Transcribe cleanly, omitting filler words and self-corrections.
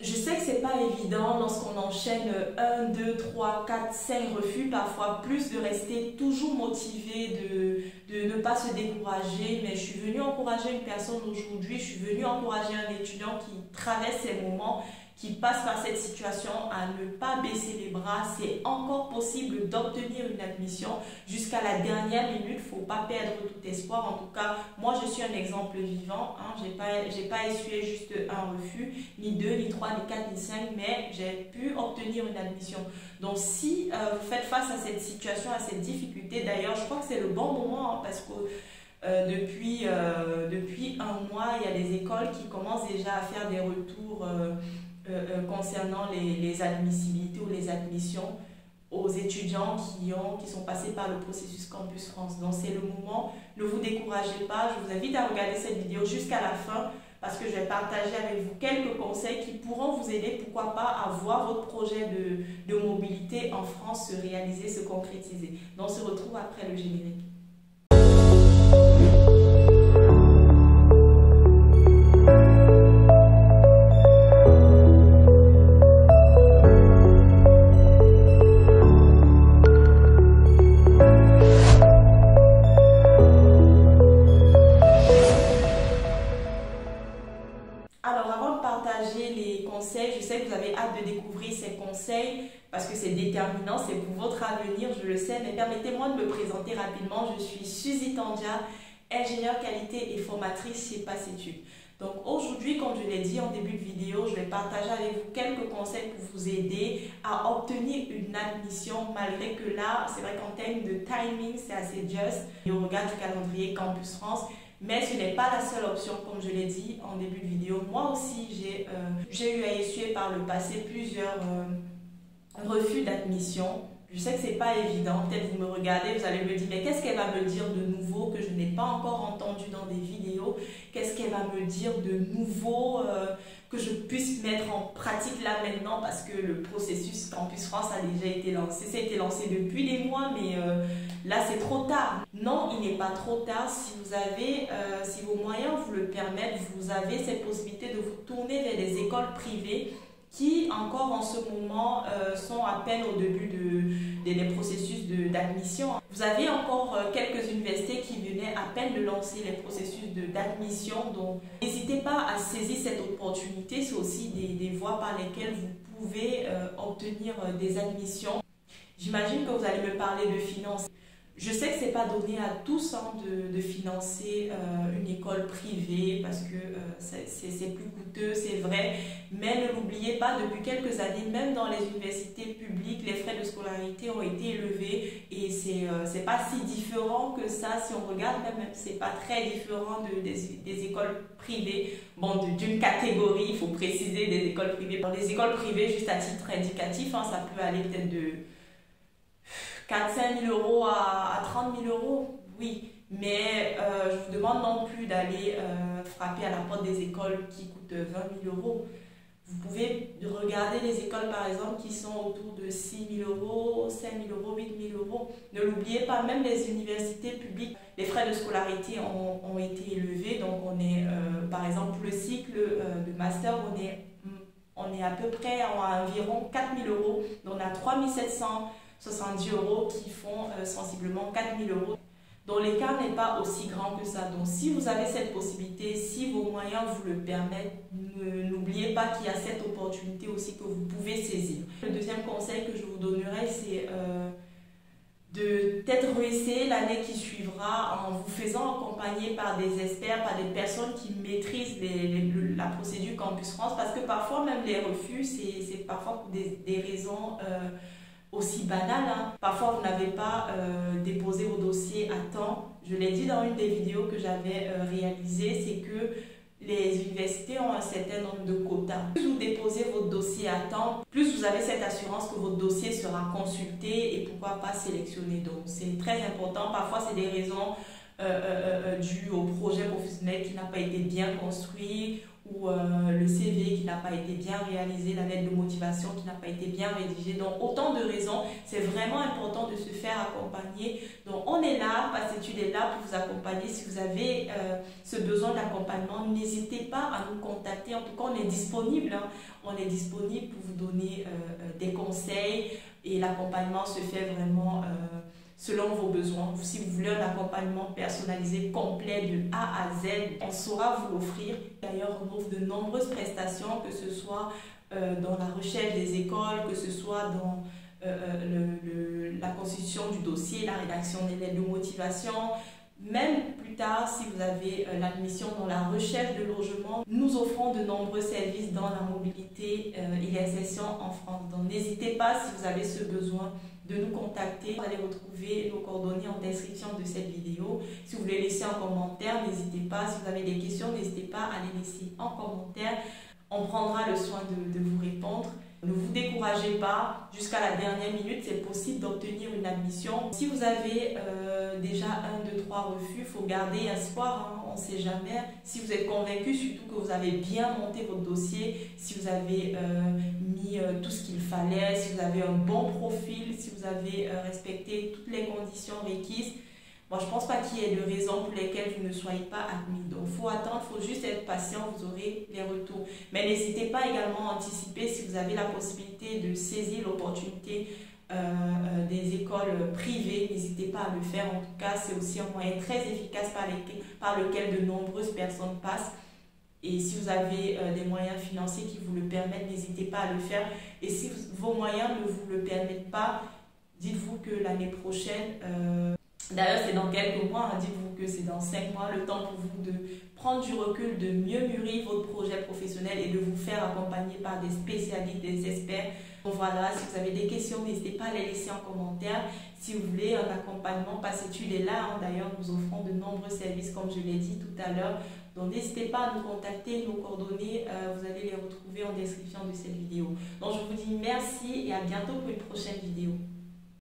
Je sais que c'est pas évident lorsqu'on enchaîne 1, 2, 3, 4, 5 refus, parfois plus, de rester toujours motivé, de ne pas se décourager. Mais je suis venue encourager une personne aujourd'hui, je suis venue encourager un étudiant qui traverse ces moments, qui passe par cette situation, à ne pas baisser les bras. C'est encore possible d'obtenir une admission jusqu'à la dernière minute. Il ne faut pas perdre tout espoir. En tout cas, moi, je suis un exemple vivant. J'ai pas essuyé juste un refus, ni deux, ni trois, ni quatre, ni cinq, mais j'ai pu obtenir une admission. Donc, si vous faites face à cette situation, à cette difficulté, d'ailleurs, je crois que c'est le bon moment parce que depuis un mois, il y a des écoles qui commencent déjà à faire des retours concernant les admissibilités ou les admissions aux étudiants qui sont passés par le processus Campus France. Donc c'est le moment, ne vous découragez pas, je vous invite à regarder cette vidéo jusqu'à la fin parce que je vais partager avec vous quelques conseils qui pourront vous aider, pourquoi pas, à voir votre projet de mobilité en France se réaliser, se concrétiser. Donc on se retrouve après le générique. Les conseils, je sais que vous avez hâte de découvrir ces conseils parce que c'est déterminant, c'est pour votre avenir, je le sais, mais permettez-moi de me présenter rapidement. Je suis Suzy Tandia, ingénieure qualité et formatrice chez Passetude. Donc aujourd'hui, comme je l'ai dit en début de vidéo, je vais partager avec vous quelques conseils pour vous aider à obtenir une admission, malgré que là, c'est vrai qu'en termes de timing, c'est assez juste et au regard du calendrier Campus France. Mais ce n'est pas la seule option, comme je l'ai dit en début de vidéo. Moi aussi, j'ai eu à essuyer par le passé plusieurs refus d'admission. Je sais que ce n'est pas évident. Peut-être vous me regardez, vous allez me dire, mais qu'est-ce qu'elle va me dire de nouveau que je n'ai pas encore entendu dans des vidéos? Qu'est-ce qu'elle va me dire de nouveau que je puisse mettre en pratique là maintenant? Parce que le processus Campus France a déjà été lancé. Ça a été lancé depuis des mois, mais là c'est trop tard. Non, il n'est pas trop tard. Si vous avez, si vos moyens vous le permettent, vous avez cette possibilité de vous tourner vers des écoles privées qui encore en ce moment sont à peine au début des processus d'admission. Vous avez encore quelques universités qui venaient à peine de lancer les processus d'admission, donc n'hésitez pas à saisir cette opportunité. C'est aussi des voies par lesquelles vous pouvez obtenir des admissions. J'imagine que vous allez me parler de finances. Je sais que ce n'est pas donné à tous de financer une école privée parce que c'est plus coûteux, c'est vrai. Mais ne l'oubliez pas, depuis quelques années, même dans les universités publiques, les frais de scolarité ont été élevés et c'est pas si différent que ça. Si on regarde, même c'est pas très différent des écoles privées. Bon, d'une catégorie, il faut préciser, des écoles privées. Dans les écoles privées, juste à titre indicatif, hein, ça peut aller peut-être de 4 000 à 5 000 euros à 30 000 euros, oui. Mais je vous demande non plus d'aller frapper à la porte des écoles qui coûtent 20 000 euros. Vous pouvez regarder les écoles, par exemple, qui sont autour de 6 000 euros, 5 000 euros, 8 000 euros. Ne l'oubliez pas, même les universités publiques, les frais de scolarité ont été élevés. Donc, on est, par exemple, pour le cycle de master, on est à peu près à environ 4 000 euros. Donc, on a 3 770 euros qui font sensiblement 4 000 euros. Donc l'écart n'est pas aussi grand que ça. Donc si vous avez cette possibilité, si vos moyens vous le permettent, n'oubliez pas qu'il y a cette opportunité aussi que vous pouvez saisir. Le deuxième conseil que je vous donnerai, c'est de peut-être réessayer l'année qui suivra en vous faisant accompagner par des experts, par des personnes qui maîtrisent la procédure Campus France. Parce que parfois même les refus, c'est parfois pour des raisons aussi banal, hein. Parfois vous n'avez pas déposé vos dossiers à temps. Je l'ai dit dans une des vidéos que j'avais réalisées, c'est que les universités ont un certain nombre de quotas. Plus vous déposez votre dossier à temps, plus vous avez cette assurance que votre dossier sera consulté et pourquoi pas sélectionné. Donc c'est très important. Parfois c'est des raisons dû au projet professionnel qui n'a pas été bien construit, ou le CV qui n'a pas été bien réalisé, la lettre de motivation qui n'a pas été bien rédigée. Donc autant de raisons, c'est vraiment important de se faire accompagner. Donc on est là, Passétude est là pour vous accompagner. Si vous avez ce besoin d'accompagnement, n'hésitez pas à nous contacter. En tout cas, on est disponible. Hein. On est disponible pour vous donner des conseils, et l'accompagnement se fait vraiment selon vos besoins. Si vous voulez un accompagnement personnalisé complet de A à Z, on saura vous l'offrir. D'ailleurs, on offre de nombreuses prestations, que ce soit dans la recherche des écoles, que ce soit dans la constitution du dossier, la rédaction des lettres de motivation. Même plus tard, si vous avez l'admission dans la recherche de logement, nous offrons de nombreux services dans la mobilité et l'insertion en France. Donc n'hésitez pas, si vous avez ce besoin, de nous contacter. Vous allez retrouver nos coordonnées en description de cette vidéo. Si vous voulez laisser un commentaire, n'hésitez pas. Si vous avez des questions, n'hésitez pas à les laisser en commentaire. On prendra le soin de vous répondre. Ne vous découragez pas, jusqu'à la dernière minute, c'est possible d'obtenir une admission. Si vous avez déjà 1, 2, 3 refus, il faut garder espoir, hein, on ne sait jamais. Si vous êtes convaincu, surtout que vous avez bien monté votre dossier, si vous avez mis tout ce qu'il fallait, si vous avez un bon profil, si vous avez respecté toutes les conditions requises, moi, je ne pense pas qu'il y ait de raisons pour lesquelles vous ne soyez pas admis. Donc, il faut attendre, il faut juste être patient, vous aurez les retours. Mais n'hésitez pas également à anticiper si vous avez la possibilité de saisir l'opportunité des écoles privées. N'hésitez pas à le faire. En tout cas, c'est aussi un moyen très efficace par lequel de nombreuses personnes passent. Et si vous avez des moyens financiers qui vous le permettent, n'hésitez pas à le faire. Et si vos moyens ne vous le permettent pas, dites-vous que l'année prochaine... D'ailleurs, c'est dans quelques mois, hein, dites-vous que c'est dans 5 mois, le temps pour vous de prendre du recul, de mieux mûrir votre projet professionnel et de vous faire accompagner par des spécialistes, des experts. Donc voilà, si vous avez des questions, n'hésitez pas à les laisser en commentaire. Si vous voulez un accompagnement, Passétude est là. Hein. D'ailleurs, nous offrons de nombreux services, comme je l'ai dit tout à l'heure. Donc n'hésitez pas à nous contacter, nos coordonnées, vous allez les retrouver en description de cette vidéo. Donc je vous dis merci et à bientôt pour une prochaine vidéo.